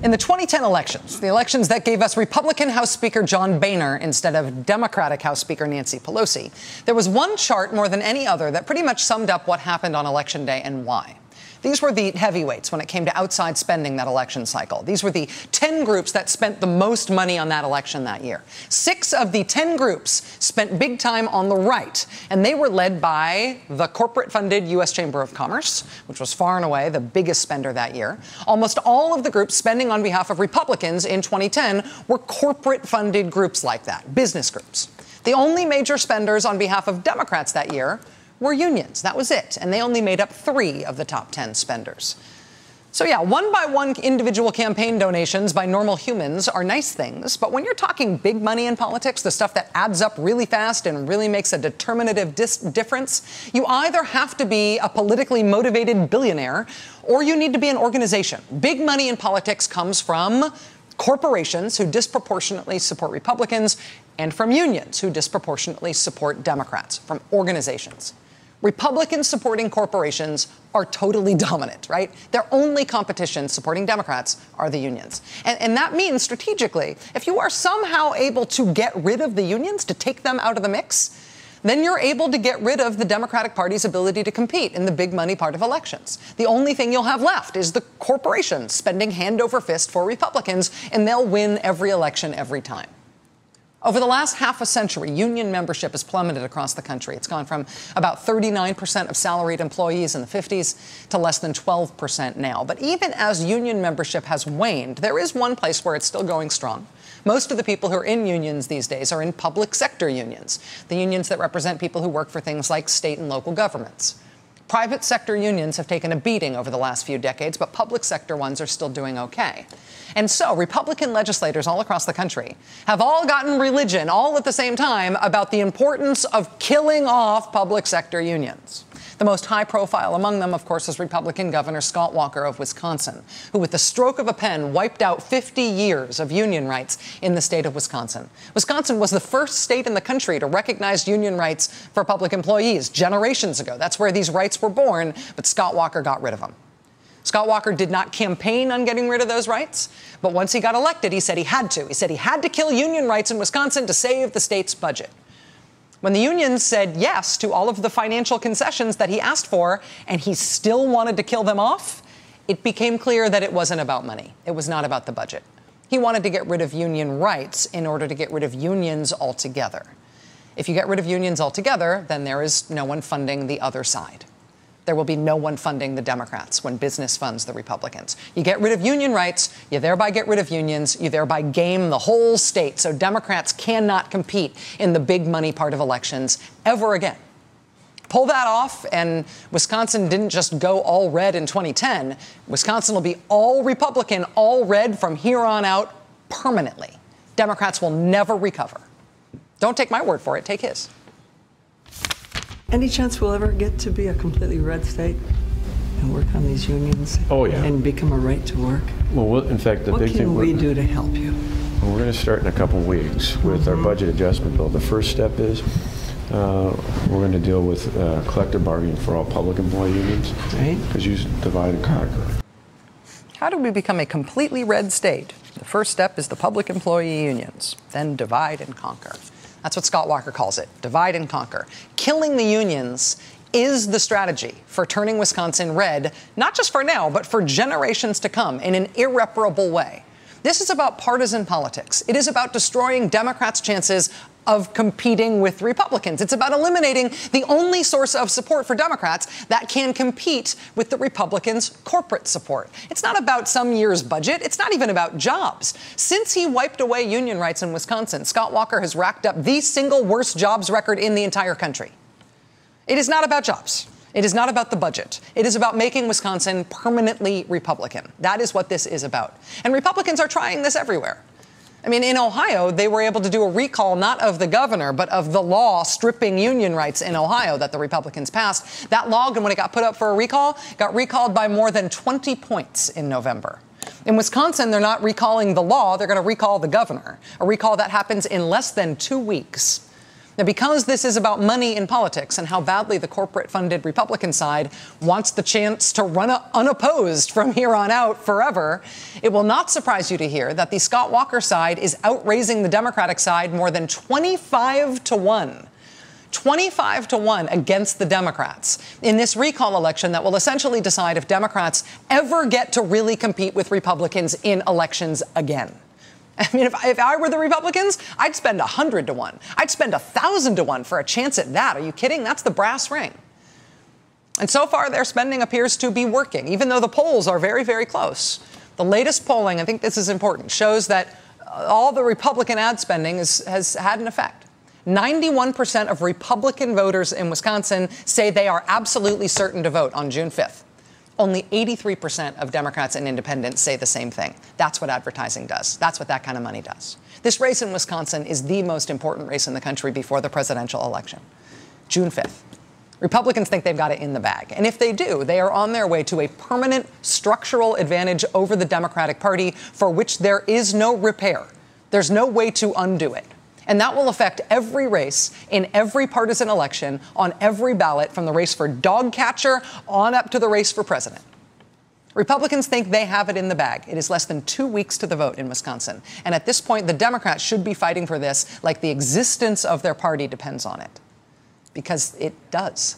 In the 2010 elections, the elections that gave us Republican House Speaker John Boehner instead of Democratic House Speaker Nancy Pelosi, there was one chart more than any other that pretty much summed up what happened on Election Day and why. These were the heavyweights when it came to outside spending that election cycle. These were the 10 groups that spent the most money on that election that year. 6 of the 10 groups spent big time on the right, and they were led by the corporate-funded U.S. Chamber of Commerce, which was far and away the biggest spender that year. Almost all of the groups spending on behalf of Republicans in 2010 were corporate-funded groups like that, business groups. The only major spenders on behalf of Democrats that year were unions. That was it. And they only made up 3 of the top 10 spenders. So yeah, one-by-one individual campaign donations by normal humans are nice things. But when you're talking big money in politics, the stuff that adds up really fast and really makes a determinative difference, you either have to be a politically motivated billionaire or you need to be an organization. Big money in politics comes from corporations who disproportionately support Republicans and from unions who disproportionately support Democrats, from organizations. Republicans supporting corporations are totally dominant, right? Their only competition supporting Democrats are the unions. And that means strategically, if you are somehow able to get rid of the unions, to take them out of the mix, then you're able to get rid of the Democratic Party's ability to compete in the big money part of elections. The only thing you'll have left is the corporations spending hand over fist for Republicans, and they'll win every election every time. Over the last half a century, union membership has plummeted across the country. It's gone from about 39% of salaried employees in the 50s to less than 12% now. But even as union membership has waned, there is one place where it's still going strong. Most of the people who are in unions these days are in public sector unions, the unions that represent people who work for things like state and local governments. Private sector unions have taken a beating over the last few decades, but public sector ones are still doing okay. And so Republican legislators all across the country have all gotten religion all at the same time about the importance of killing off public sector unions. The most high profile among them, of course, is Republican Governor Scott Walker of Wisconsin, who with the stroke of a pen wiped out 50 years of union rights in the state of Wisconsin. Wisconsin was the first state in the country to recognize union rights for public employees generations ago. That's where these rights were born, but Scott Walker got rid of them. Scott Walker did not campaign on getting rid of those rights, but once he got elected, he said he had to. He said he had to kill union rights in Wisconsin to save the state's budget. When the unions said yes to all of the financial concessions that he asked for, and he still wanted to kill them off, it became clear that it wasn't about money. It was not about the budget. He wanted to get rid of union rights in order to get rid of unions altogether. If you get rid of unions altogether, then there is no one funding the other side. There will be no one funding the Democrats when business funds the Republicans. You get rid of union rights, you thereby get rid of unions, you thereby game the whole state, so Democrats cannot compete in the big money part of elections ever again. Pull that off, and Wisconsin didn't just go all red in 2010. Wisconsin will be all Republican, all red from here on out permanently. Democrats will never recover. Don't take my word for it, take his. Any chance we'll ever get to be a completely red state and work on these unions? Oh, yeah. And become a right to work? Well, in fact, the big thing... What can we do to help you? Well, we're going to start in a couple weeks with our budget adjustment bill. The first step is we're going to deal with collective bargaining for all public employee unions. Right. Because you divide and conquer. How do we become a completely red state? The first step is the public employee unions, then divide and conquer. That's what Scott Walker calls it, divide and conquer. Killing the unions is the strategy for turning Wisconsin red, not just for now, but for generations to come in an irreparable way. This is about partisan politics. It is about destroying Democrats' chances of competing with Republicans. It's about eliminating the only source of support for Democrats that can compete with the Republicans' corporate support. It's not about some year's budget. It's not even about jobs. Since he wiped away union rights in Wisconsin, Scott Walker has racked up the single worst jobs record in the entire country. It is not about jobs. It is not about the budget. It is about making Wisconsin permanently Republican. That is what this is about. And Republicans are trying this everywhere. I mean, in Ohio, they were able to do a recall not of the governor, but of the law stripping union rights in Ohio that the Republicans passed. That law, when it got put up for a recall, got recalled by more than 20 points in November. In Wisconsin, they're not recalling the law. They're going to recall the governor, a recall that happens in less than 2 weeks. Now, because this is about money in politics and how badly the corporate-funded Republican side wants the chance to run unopposed from here on out forever, it will not surprise you to hear that the Scott Walker side is outraising the Democratic side more than 25-1. 25-1 against the Democrats in this recall election that will essentially decide if Democrats ever get to really compete with Republicans in elections again. I mean, if I were the Republicans, I'd spend 100-1. I'd spend 1,000-1 for a chance at that. Are you kidding? That's the brass ring. And so far, their spending appears to be working, even though the polls are very, very close. The latest polling, I think this is important, shows that all the Republican ad spending has had an effect. 91% of Republican voters in Wisconsin say they are absolutely certain to vote on June 5th. Only 83% of Democrats and independents say the same thing. That's what advertising does. That's what that kind of money does. This race in Wisconsin is the most important race in the country before the presidential election. June 5th. Republicans think they've got it in the bag. And if they do, they are on their way to a permanent structural advantage over the Democratic Party for which there is no repair. There's no way to undo it. And that will affect every race in every partisan election on every ballot, from the race for dog catcher on up to the race for president. Republicans think they have it in the bag. It is less than 2 weeks to the vote in Wisconsin. And at this point, the Democrats should be fighting for this like the existence of their party depends on it. Because it does.